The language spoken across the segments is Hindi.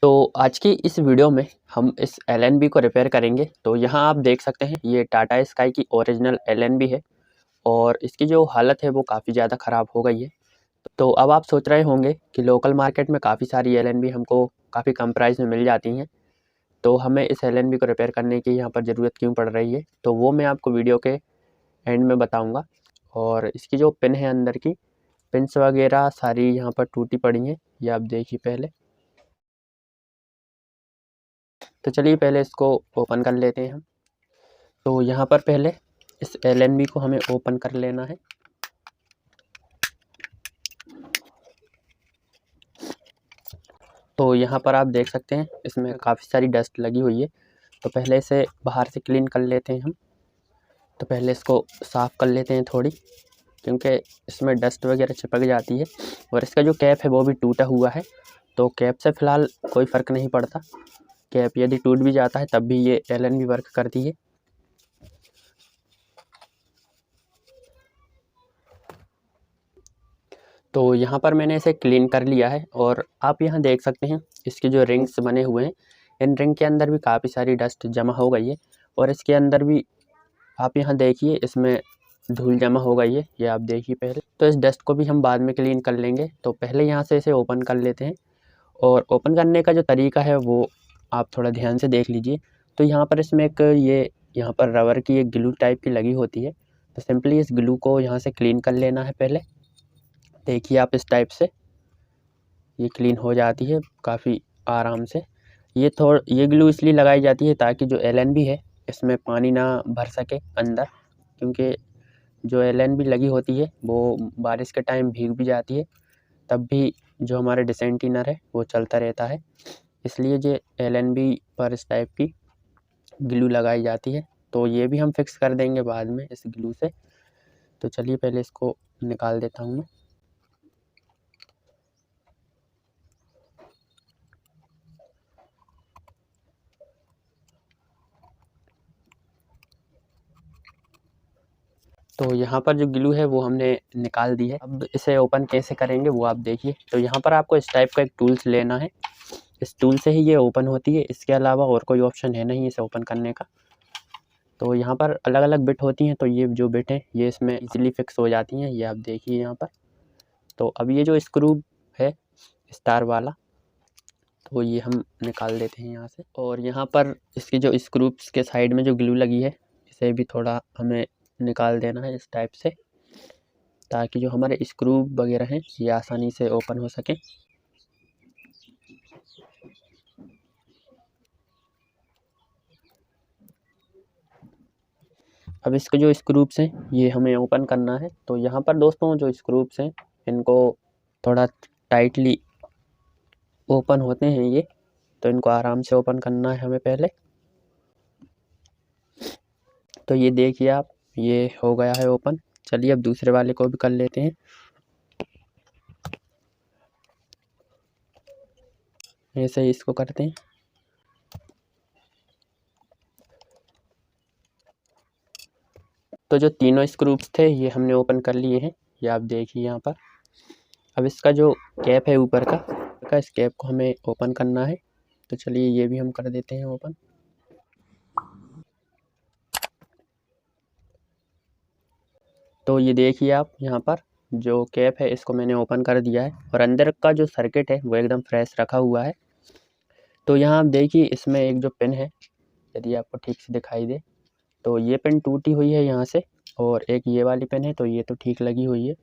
तो आज की इस वीडियो में हम इस एलएनबी को रिपेयर करेंगे। तो यहाँ आप देख सकते हैं ये टाटा स्काई की ओरिजिनल एलएनबी है और इसकी जो हालत है वो काफ़ी ज़्यादा ख़राब हो गई है। तो अब आप सोच रहे होंगे कि लोकल मार्केट में काफ़ी सारी एलएनबी हमको काफ़ी कम प्राइस में मिल जाती हैं, तो हमें इस एलएनबी को रिपेयर करने की यहाँ पर ज़रूरत क्यों पड़ रही है, तो वो मैं आपको वीडियो के एंड में बताऊँगा। और इसकी जो पिन है, अंदर की पिन्स वगैरह सारी यहाँ पर टूटी पड़ी हैं, ये आप देखिए पहले। तो चलिए पहले इसको ओपन कर लेते हैं हम। तो यहाँ पर पहले इस एलएनबी को हमें ओपन कर लेना है। तो यहाँ पर आप देख सकते हैं इसमें काफ़ी सारी डस्ट लगी हुई है, तो पहले इसे बाहर से क्लीन कर लेते हैं हम। तो पहले इसको साफ़ कर लेते हैं थोड़ी, क्योंकि इसमें डस्ट वगैरह चिपक जाती है। और इसका जो कैप है वो भी टूटा हुआ है, तो कैप से फ़िलहाल कोई फ़र्क नहीं पड़ता। कैप यदि टूट भी जाता है तब भी ये एलएनबी वर्क करती है। तो यहाँ पर मैंने इसे क्लीन कर लिया है और आप यहाँ देख सकते हैं इसके जो रिंग्स बने हुए हैं, इन रिंग के अंदर भी काफ़ी सारी डस्ट जमा हो गई है। और इसके अंदर भी आप यहाँ देखिए इसमें धूल जमा हो गई है, ये आप देखिए पहले। तो इस डस्ट को भी हम बाद में क्लीन कर लेंगे। तो पहले यहाँ से इसे ओपन कर लेते हैं, और ओपन करने का जो तरीका है वो आप थोड़ा ध्यान से देख लीजिए। तो यहाँ पर इसमें एक यहाँ पर रबर की एक ग्लू टाइप की लगी होती है, तो सिंपली इस ग्लू को यहाँ से क्लीन कर लेना है पहले। देखिए आप इस टाइप से ये क्लीन हो जाती है काफ़ी आराम से। ये ग्लू इसलिए लगाई जाती है ताकि जो एलएनबी है इसमें पानी ना भर सके अंदर, क्योंकि जो एलएनबी लगी होती है वो बारिश के टाइम भीग भी जाती है, तब भी जो हमारे डिसेंटिनर है वो चलता रहता है। इसलिए जो एलएनबी पर इस टाइप की ग्लू लगाई जाती है। तो ये भी हम फिक्स कर देंगे बाद में इस ग्लू से। तो चलिए पहले इसको निकाल देता हूँ मैं। तो यहाँ पर जो ग्लू है वो हमने निकाल दी है। अब इसे ओपन कैसे करेंगे वो आप देखिए। तो यहाँ पर आपको इस टाइप का एक टूल्स लेना है, इस टूल से ही ये ओपन होती है, इसके अलावा और कोई ऑप्शन है नहीं इसे ओपन करने का। तो यहाँ पर अलग अलग बिट होती हैं, तो ये जो बिट है ये इसमें इजीली फिक्स हो जाती हैं, ये आप देखिए यहाँ पर। तो अब ये जो स्क्रू है स्टार वाला, तो ये हम निकाल देते हैं यहाँ से। और यहाँ पर इसकी जो स्क्रूप्स के साइड में जो ग्लू लगी है इसे भी थोड़ा हमें निकाल देना है इस टाइप से, ताकि जो हमारे स्क्रू वगैरह हैं ये आसानी से ओपन हो सके। अब इसके जो स्क्रूप्स हैं ये हमें ओपन करना है। तो यहाँ पर दोस्तों जो स्क्रूप्स हैं इनको थोड़ा टाइटली ओपन होते हैं ये, तो इनको आराम से ओपन करना है हमें पहले। तो ये देखिए आप, ये हो गया है ओपन। चलिए अब दूसरे वाले को भी कर लेते हैं। ऐसे ही इसको करते हैं। तो जो तीनों स्क्रूप्स थे ये हमने ओपन कर लिए हैं, ये आप देखिए यहाँ पर। अब इसका जो कैप है ऊपर का इस कैप को हमें ओपन करना है। तो चलिए ये भी हम कर देते हैं ओपन। तो ये देखिए आप यहाँ पर जो कैप है इसको मैंने ओपन कर दिया है, और अंदर का जो सर्किट है वो एकदम फ्रेश रखा हुआ है। तो यहाँ आप देखिए इसमें एक जो पिन है, यदि आपको ठीक से दिखाई दे, तो ये पिन टूटी हुई है यहाँ से, और एक ये वाली पिन है तो ये तो ठीक लगी हुई है।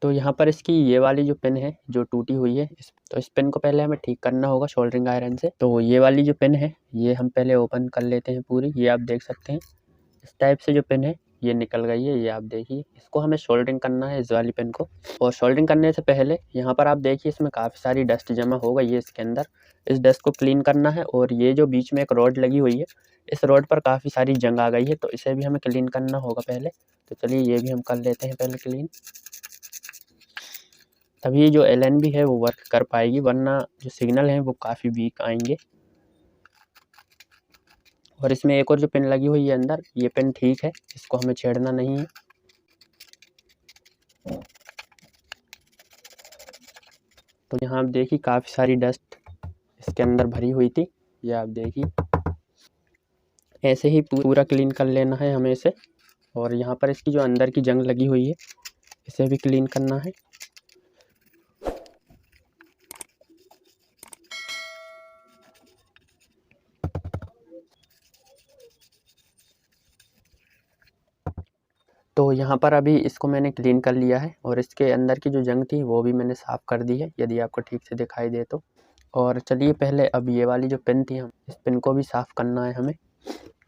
तो यहाँ पर इसकी ये वाली जो पिन है जो टूटी हुई है, तो इस पिन को पहले हमें ठीक करना होगा सोल्डरिंग आयरन से। तो ये वाली जो पिन है ये हम पहले ओपन कर लेते हैं पूरी। ये आप देख सकते हैं इस टाइप से जो पिन है ये निकल गई है, ये आप देखिए। इसको हमें सोल्डरिंग करना है इस वाली पिन को। और सोल्डरिंग करने से पहले यहाँ पर आप देखिए इसमें काफ़ी सारी डस्ट जमा हो गई है इसके अंदर, इस डस्ट को क्लीन करना है। और ये जो बीच में एक रॉड लगी हुई है, इस रॉड पर काफ़ी सारी जंग आ गई है, तो इसे भी हमें क्लीन करना होगा पहले। तो चलिए ये भी हम कर लेते हैं पहले क्लीन, तभी जो एलएनबी है वो वर्क कर पाएगी, वरना जो सिग्नल हैं वो काफ़ी वीक आएंगे। और इसमें एक और जो पिन लगी हुई है अंदर, ये पिन ठीक है, इसको हमें छेड़ना नहीं है। तो यहाँ आप देखिए काफ़ी सारी डस्ट इसके अंदर भरी हुई थी। ये आप देखिए, ऐसे ही पूरा क्लीन कर लेना है हमें इसे। और यहाँ पर इसकी जो अंदर की जंग लगी हुई है इसे भी क्लीन करना है। तो यहाँ पर अभी इसको मैंने क्लीन कर लिया है और इसके अंदर की जो जंग थी वो भी मैंने साफ़ कर दी है, यदि आपको ठीक से दिखाई दे तो। और चलिए पहले अब ये वाली जो पिन थी, हम इस पिन को भी साफ़ करना है हमें।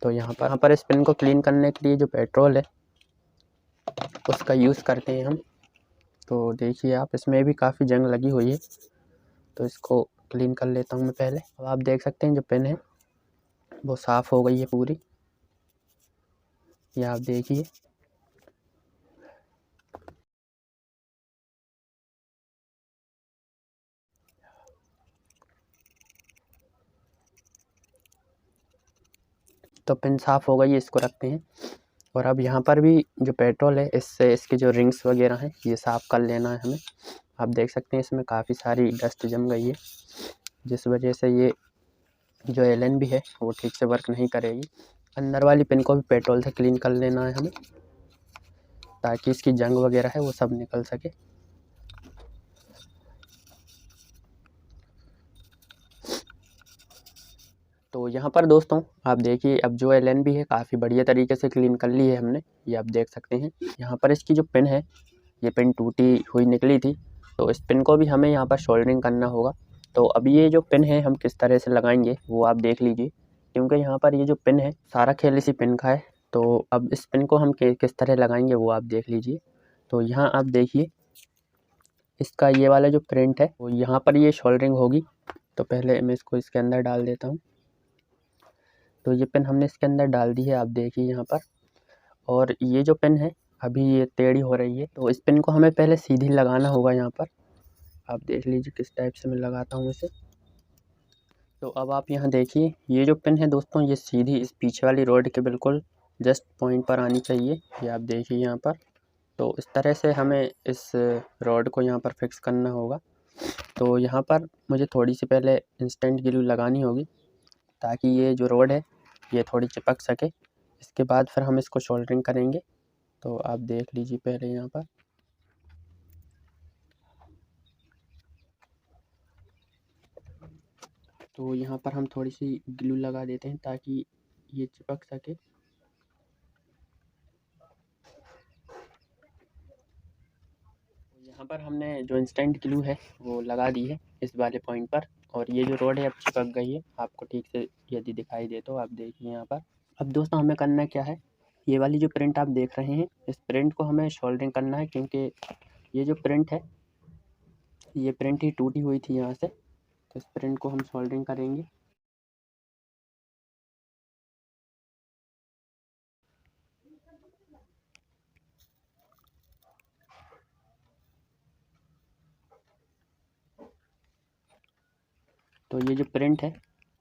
तो यहाँ पर इस पिन को क्लीन करने के लिए जो पेट्रोल है उसका यूज़ करते हैं हम। तो देखिए आप, इसमें भी काफ़ी जंग लगी हुई है, तो इसको क्लीन कर लेता हूँ मैं पहले। अब आप देख सकते हैं जो पिन है वो साफ़ हो गई है पूरी, ये आप देखिए। तो पिन साफ़ हो गई है, इसको रखते हैं। और अब यहाँ पर भी जो पेट्रोल है इससे इसके जो रिंग्स वगैरह हैं ये साफ़ कर लेना है हमें। आप देख सकते हैं इसमें काफ़ी सारी डस्ट जम गई है, जिस वजह से ये जो एलएनबी है वो ठीक से वर्क नहीं करेगी। अंदर वाली पिन को भी पेट्रोल से क्लीन कर लेना है हमें, ताकि इसकी जंग वगैरह है वो सब निकल सके। तो यहाँ पर दोस्तों आप देखिए, अब जो एलएनबी है काफ़ी बढ़िया तरीके से क्लीन कर ली है हमने, ये आप देख सकते हैं। यहाँ पर इसकी जो पिन है ये पिन टूटी हुई निकली थी, तो इस पिन को भी हमें यहाँ पर सोल्डरिंग करना होगा। तो अब ये जो पिन है हम किस तरह से लगाएंगे वो आप देख लीजिए, क्योंकि यहाँ पर ये जो पिन है सारा खेल इसी पिन का है। तो अब इस पिन को हम किस तरह लगाएंगे वो आप देख लीजिए। तो यहाँ आप देखिए, इसका ये वाला जो प्रिंट है वो यहाँ पर ये सोल्डरिंग होगी। तो पहले मैं इसको इसके अंदर डाल देता हूँ। तो ये पिन हमने इसके अंदर डाल दी है, आप देखिए यहाँ पर। और ये जो पिन है अभी ये टेढ़ी हो रही है, तो इस पिन को हमें पहले सीधी लगाना होगा। यहाँ पर आप देख लीजिए किस टाइप से मैं लगाता हूँ इसे। तो अब आप यहाँ देखिए, ये जो पिन है दोस्तों ये सीधी इस पीछे वाली रोड के बिल्कुल जस्ट पॉइंट पर आनी चाहिए, ये आप देखिए यहाँ पर। तो इस तरह से हमें इस रॉड को यहाँ पर फिक्स करना होगा। तो यहाँ पर मुझे थोड़ी सी पहले इंस्टेंट ग्लू लगानी होगी, ताकि ये जो रोड है ये थोड़ी चिपक सके। इसके बाद फिर हम इसको सोल्डरिंग करेंगे। तो आप देख लीजिए पहले यहाँ पर। तो यहाँ पर हम थोड़ी सी ग्लू लगा देते हैं ताकि ये चिपक सके। यहाँ पर हमने जो इंस्टेंट ग्लू है वो लगा दी है इस वाले पॉइंट पर, और ये जो रोड है अब चिपक गई है, आपको ठीक से यदि दिखाई दे तो आप देखिए यहाँ पर। अब दोस्तों हमें करना क्या है, ये वाली जो प्रिंट आप देख रहे हैं इस प्रिंट को हमें सोल्डरिंग करना है, क्योंकि ये जो प्रिंट है ये प्रिंट ही टूटी हुई थी यहाँ से। तो इस प्रिंट को हम सोल्डरिंग करेंगे। तो ये जो प्रिंट है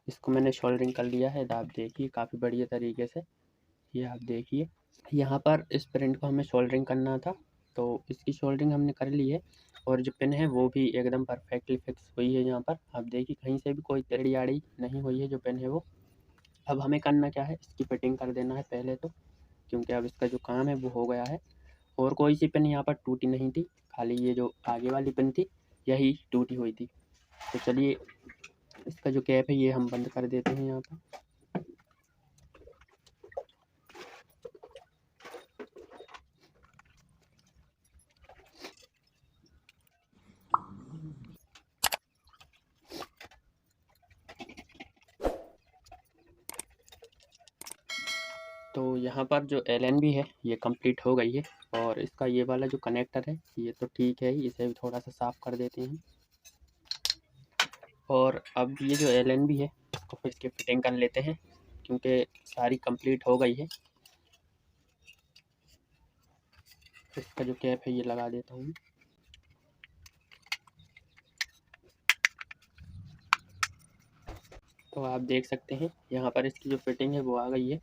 इसको मैंने सोल्डरिंग कर लिया है, आप देखिए काफ़ी बढ़िया तरीके से। ये आप देखिए यहाँ पर इस प्रिंट को हमें सोल्डरिंग करना था, तो इसकी सोल्डरिंग हमने कर ली है। और जो पिन है वो भी एकदम परफेक्टली फिक्स हुई है। यहाँ पर आप देखिए कहीं से भी कोई टेढ़ी आड़ी नहीं हुई है जो पिन है वो। अब हमें करना क्या है, इसकी फिटिंग कर देना है पहले तो, क्योंकि अब इसका जो काम है वो हो गया है। और कोई सी पिन यहाँ पर टूटी नहीं थी, खाली ये जो आगे वाली पिन थी यही टूटी हुई थी। तो चलिए इसका जो कैप है ये हम बंद कर देते हैं यहाँ पर। तो यहाँ पर जो एलएनबी है ये कंप्लीट हो गई है, और इसका ये वाला जो कनेक्टर है ये तो ठीक है, इसे भी थोड़ा सा साफ़ कर देते हैं। और अब ये जो एलएनबी है इसको फिर इसकी फिटिंग कर लेते हैं, क्योंकि सारी कंप्लीट हो गई है। इसका जो कैप है ये लगा देता हूँ। तो आप देख सकते हैं यहाँ पर इसकी जो फिटिंग है वो आ गई है।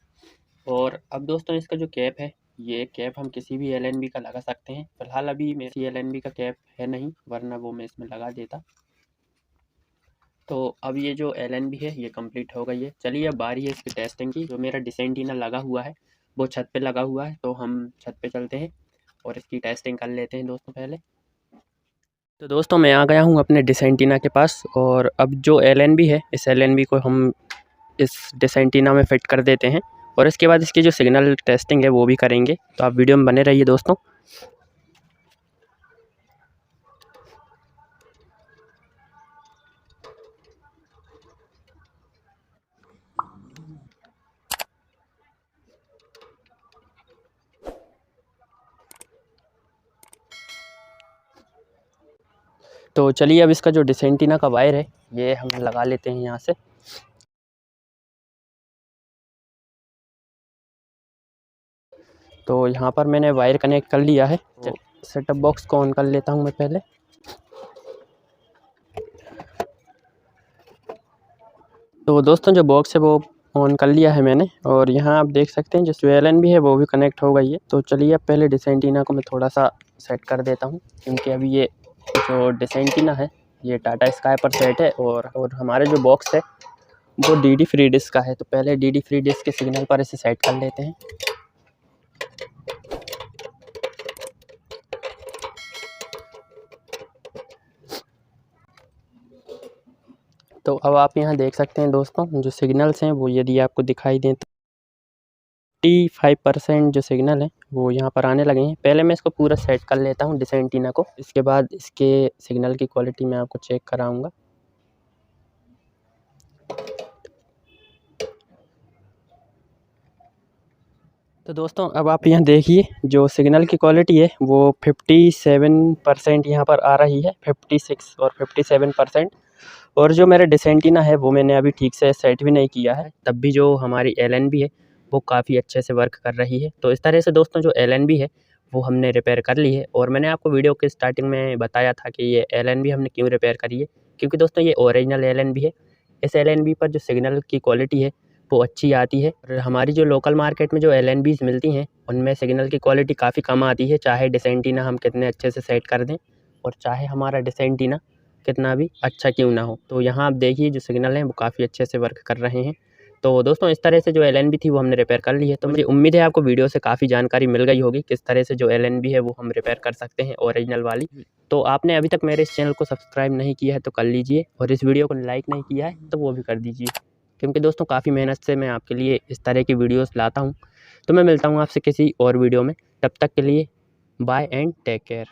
और अब दोस्तों इसका जो कैप है ये कैप हम किसी भी एलएनबी का लगा सकते हैं। फिलहाल अभी मेरी एलएनबी का कैप है नहीं, वरना वो मैं इसमें लगा देता। तो अब ये जो LNB है ये कंप्लीट हो गई है। चलिए अब बारी है इसकी टेस्टिंग की। जो मेरा डिश एंटीना लगा हुआ है वो छत पे लगा हुआ है, तो हम छत पे चलते हैं और इसकी टेस्टिंग कर लेते हैं दोस्तों पहले। तो दोस्तों मैं आ गया हूँ अपने डिश एंटीना के पास, और अब जो LNB है इस LNB को हम इस डिश एंटीना में फिट कर देते हैं, और इसके बाद इसकी जो सिग्नल टेस्टिंग है वो भी करेंगे। तो आप वीडियो में बने रहिए दोस्तों। तो चलिए अब इसका जो डिश एंटीना का वायर है ये हम लगा लेते हैं यहाँ से। तो यहाँ पर मैंने वायर कनेक्ट कर लिया है। तो सेटअप बॉक्स को ऑन कर लेता हूँ मैं पहले। तो दोस्तों जो बॉक्स है वो ऑन कर लिया है मैंने, और यहाँ आप देख सकते हैं जो LNB है वो भी कनेक्ट हो गई है। तो चलिए अब पहले डिश एंटीना को मैं थोड़ा सा सेट कर देता हूँ, क्योंकि अभी ये जो डिश एंटीना है ये टाटा स्काई पर सेट है, और हमारे जो बॉक्स है वो DD फ्री डिश का है। तो पहले DD फ्री डिश के सिग्नल पर इसे सेट कर लेते हैं। तो अब आप यहाँ देख सकते हैं दोस्तों जो सिग्नल्स हैं वो यदि आपको दिखाई दें तो 85% जो सिग्नल है वो यहाँ पर आने लगे हैं। पहले मैं इसको पूरा सेट कर लेता हूँ डिश एंटीना को, इसके बाद इसके सिग्नल की क्वालिटी मैं आपको चेक कराऊंगा। तो दोस्तों अब आप यहाँ देखिए जो सिग्नल की क्वालिटी है वो 57% यहाँ पर आ रही है, 56 और 57%। और जो मेरा डिश एंटीना है वो मैंने अभी ठीक से सेट भी नहीं किया है, तब भी जो हमारी LNB है वो काफ़ी अच्छे से वर्क कर रही है। तो इस तरह से दोस्तों जो LNB है वो हमने रिपेयर कर ली है, और मैंने आपको वीडियो के स्टार्टिंग में बताया था कि ये LNB हमने क्यों रिपेयर करी है, क्योंकि दोस्तों ये ओरिजिनल LNB है। इस LNB पर जो सिग्नल की क्वालिटी है वो अच्छी आती है, और हमारी जो लोकल मार्केट में जो LNBs मिलती हैं उनमें सिग्नल की क्वालिटी काफ़ी कम आती है, चाहे डिश एंटीना हम कितने अच्छे से सेट कर दें और चाहे हमारा डिश एंटीना कितना भी अच्छा क्यों ना हो। तो यहाँ आप देखिए जो सिग्नल हैं वो काफ़ी अच्छे से वर्क कर रहे हैं। तो दोस्तों इस तरह से जो LNB थी वो हमने रिपेयर कर ली है। तो मुझे उम्मीद है आपको वीडियो से काफ़ी जानकारी मिल गई होगी किस तरह से जो LNB है वो हम रिपेयर कर सकते हैं ओरिजिनल वाली। तो आपने अभी तक मेरे इस चैनल को सब्सक्राइब नहीं किया है तो कर लीजिए, और इस वीडियो को लाइक नहीं किया है तो वो भी कर दीजिए, क्योंकि दोस्तों काफ़ी मेहनत से मैं आपके लिए इस तरह की वीडियोस लाता हूँ। तो मैं मिलता हूँ आपसे किसी और वीडियो में, तब तक के लिए बाय एंड टेक केयर।